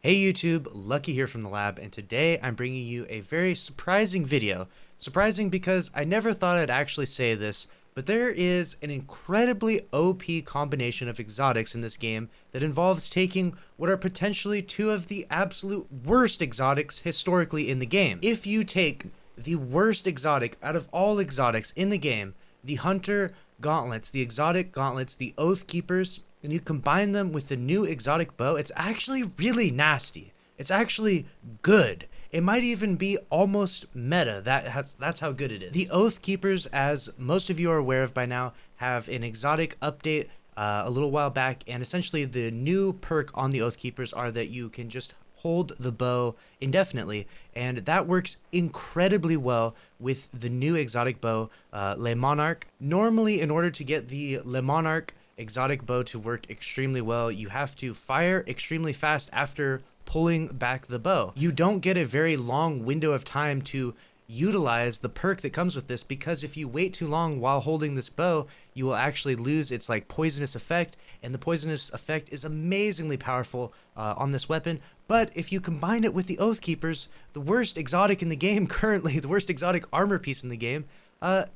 Hey YouTube, LuCKyy here from the lab, and today I'm bringing you a very surprising video. Surprising because I never thought I'd actually say this, but there is an incredibly OP combination of exotics in this game that involves taking what are potentially two of the absolute worst exotics historically in the game. If you take the worst exotic out of all exotics in the game, the Hunter Gauntlets, the exotic gauntlets, the Oath Keepers, and you combine them with the new exotic bow, it's actually really nasty. It's actually good. It might even be almost meta. That's how good it is. The Oath Keepers, as most of you are aware of by now, have an exotic update a little while back, and essentially the new perk on the Oath Keepers are that you can just hold the bow indefinitely, and that works incredibly well with the new exotic bow, Le Monarch. Normally, in order to get the Le Monarch exotic bow to work extremely well, you have to fire extremely fast after pulling back the bow. You don't get a very long window of time to utilize the perk that comes with this, because if you wait too long while holding this bow, you will actually lose its poisonous effect, and the poisonous effect is amazingly powerful on this weapon. But if you combine it with the Oath Keepers, the worst exotic in the game currently, the worst exotic armor piece in the game,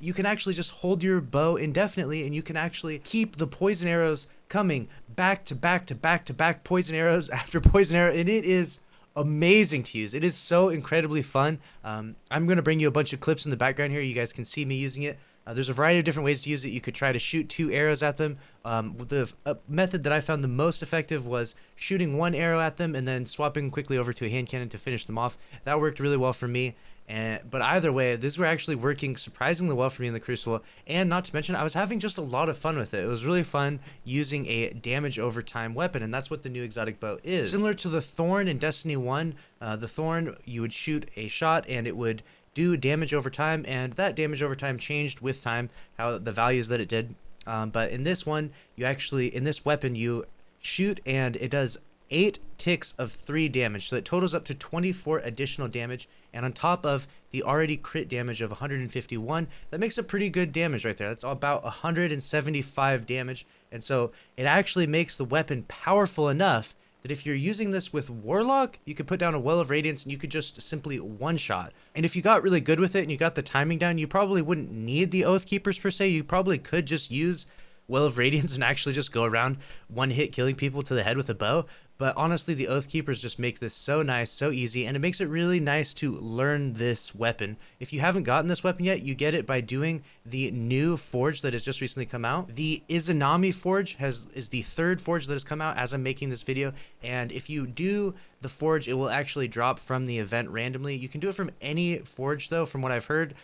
you can actually just hold your bow indefinitely, and you can actually keep the poison arrows coming back to back to back to back, poison arrows after poison arrow, and it is amazing to use. It is so incredibly fun. I'm going to bring you a bunch of clips in the background here. You guys can see me using it. There's a variety of different ways to use it. You could try to shoot 2 arrows at them. The method that I found the most effective was shooting 1 arrow at them and then swapping quickly over to a hand cannon to finish them off. That worked really well for me. But either way, these were actually working surprisingly well for me in the Crucible, and not to mention, I was having just a lot of fun with it. It was really fun using a damage over time weapon, and that's what the new exotic bow is. Similar to the Thorn in Destiny 1, the Thorn, you would shoot a shot and it would do damage over time, and that damage over time changed with time, how the values that it did. But in this one, in this weapon, you shoot and it does 8 ticks of 3 damage, so it totals up to 24 additional damage, and on top of the already crit damage of 151, that makes a pretty good damage right there. That's about 175 damage, and so it actually makes the weapon powerful enough that if you're using this with Warlock, you could put down a Well of Radiance and you could just simply one-shot. And if you got really good with it and you got the timing down, you probably wouldn't need the Oath Keepers per se. You probably could just use Well of Radiance and actually just go around one-hit killing people to the head with a bow. But honestly, the Oath Keepers just make this so nice, so easy, and it makes it really nice to learn this weapon. If you haven't gotten this weapon yet, you get it by doing the new forge that has just recently come out. The Izanami forge is the 3rd forge that has come out as I'm making this video, and if you do the forge, it will actually drop from the event randomly. You can do it from any forge though, from what I've heard.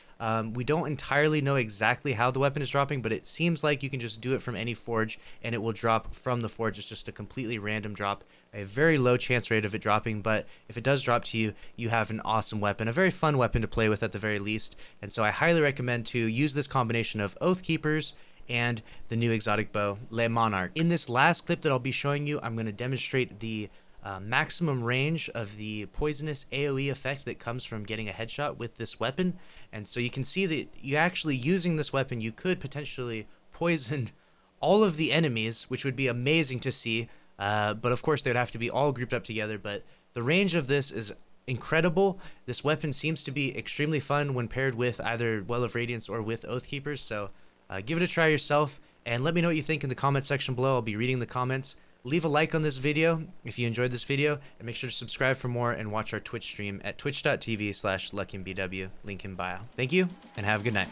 We don't entirely know exactly how the weapon is dropping, but it seems like you can just do it from any forge and it will drop from the forge. It's just a completely random drop. A very low chance rate of it dropping, but if it does drop to you, you have an awesome weapon, a very fun weapon to play with at the very least. And so I highly recommend to use this combination of Oath Keepers and the new exotic bow, Le Monarch. In this last clip that I'll be showing you, I'm going to demonstrate the maximum range of the poisonous AoE effect that comes from getting a headshot with this weapon. And so you can see that you actually using this weapon, you could potentially poison all of the enemies, which would be amazing to see. But of course, they'd have to be all grouped up together. But the range of this is incredible. This weapon seems to be extremely fun when paired with either Well of Radiance or with Oath Keepers. So give it a try yourself, and let me know what you think in the comment section below. I'll be reading the comments. Leave a like on this video if you enjoyed this video, and make sure to subscribe for more and watch our Twitch stream at twitch.tv/LuCKyy and BW, link in bio. Thank you, and have a good night.